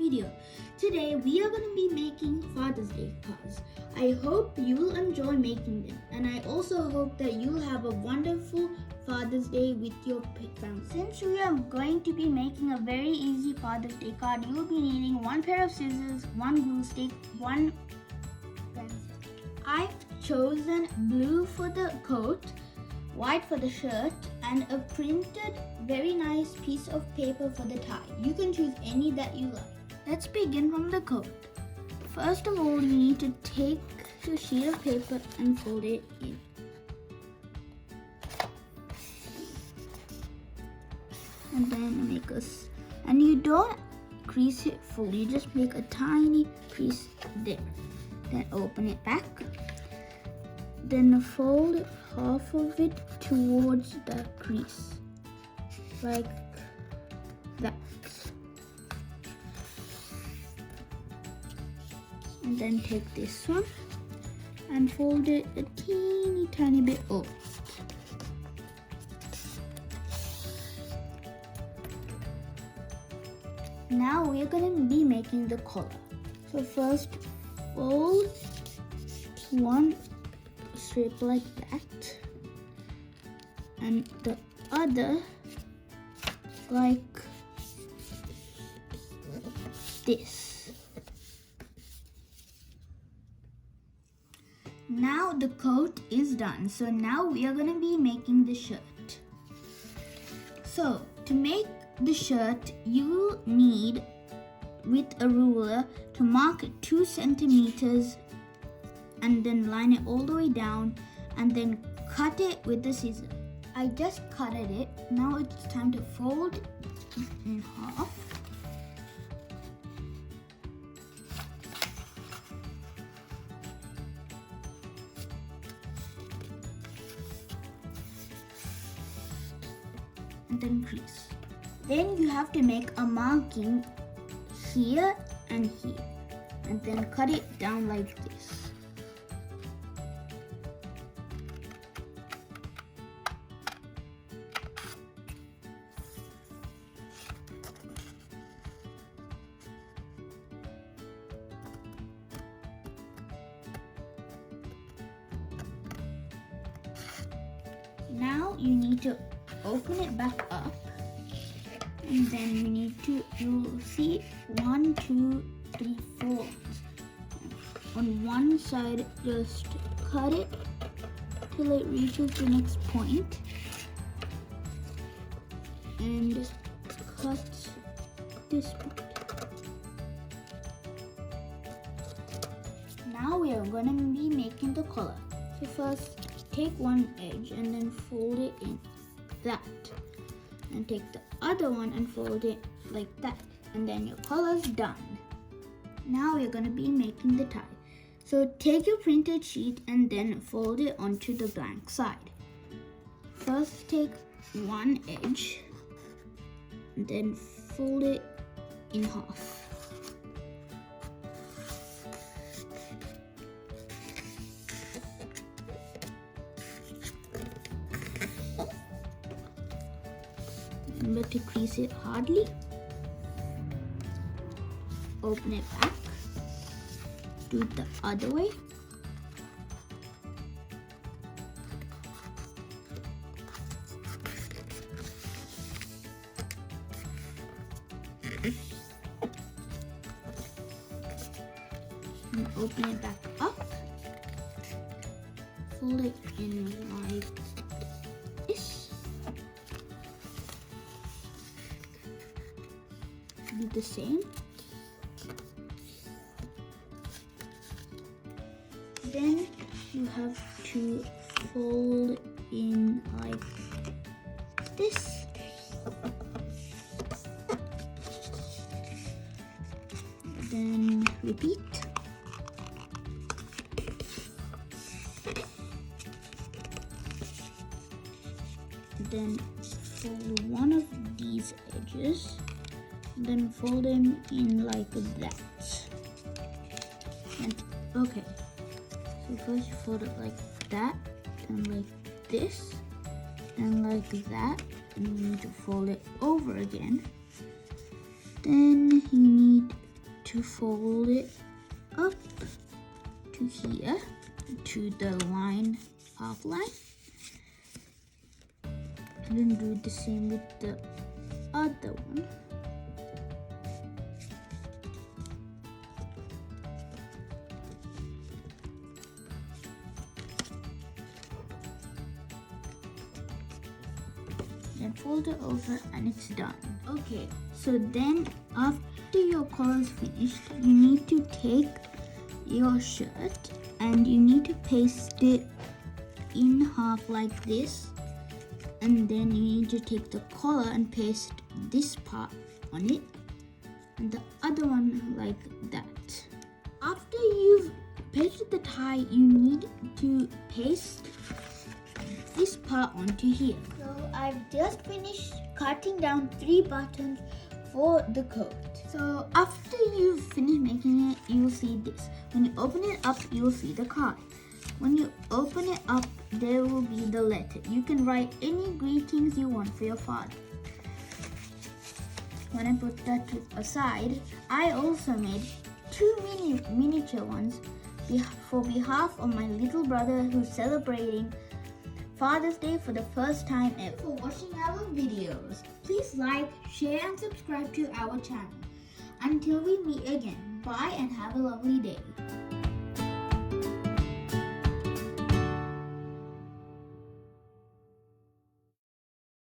video. Today we are going to be making Father's Day cards. I hope you'll enjoy making them, and I also hope that you'll have a wonderful Father's Day with your family. Since we are going to be making a very easy Father's Day card, you'll be needing one pair of scissors, one glue stick, one pencil. I've chosen blue for the coat, white for the shirt, and a printed very nice piece of paper for the tie. You can choose any that you like. Let's begin from the coat. First of all, you need to take your sheet of paper and fold it in. And then make and you don't crease it full, you just make a tiny crease there. Then open it back. Then fold half of it towards the crease, like that. And then take this one and fold it a teeny tiny bit over. Now we're going to be making the collar. So first fold one strip like that and the other like this. Now the coat is done, so now we are going to be making the shirt. So to make the shirt, you need with a ruler to mark 2 centimeters and then line it all the way down and then cut it with the scissors. I just cutted it. Now it's time to fold it in half. And then crease. Then you have to make a marking here and here, and then cut it down like this. Now you need to open it back up, and then you need to, you'll see 1, 2, 3 folds. On one side, just cut it till it reaches the next point, and just cut this point. Now we are going to be making the collar. So first, take one edge and then fold it in that, and take the other one and fold it like that, and then your collar's done. Now we're going to be making the tie. So take your printed sheet and then fold it onto the blank side. First take one edge and then fold it in half. Remember to crease it hardly. Open it back. Do it the other way. And open it back up. Fold it in like this. Do the same. Then you have to fold in like this. Then repeat. Then fold one of these edges. Then fold them in like that. And okay. So first you fold it like that, and like this, and like that, and you need to fold it over again. Then you need to fold it up to here, to the line, half line. And then do the same with the other one. Then fold it over and it's done. Okay, so then after your collar is finished, you need to take your shirt and you need to paste it in half like this, and then you need to take the collar and paste this part on it and the other one like that. After you've pasted the tie, you need to paste this part onto here. So I've just finished cutting down 3 buttons for the coat. So after you've finished making it, you'll see this. When you open it up, you'll see the card. When you open it up, there will be the letter. You can write any greetings you want for your father. When I put that aside, I also made 2 miniature ones for behalf of my little brother who's celebrating Father's Day for the first time ever. For watching our videos, please like, share and subscribe to our channel. Until we meet again, bye and have a lovely day.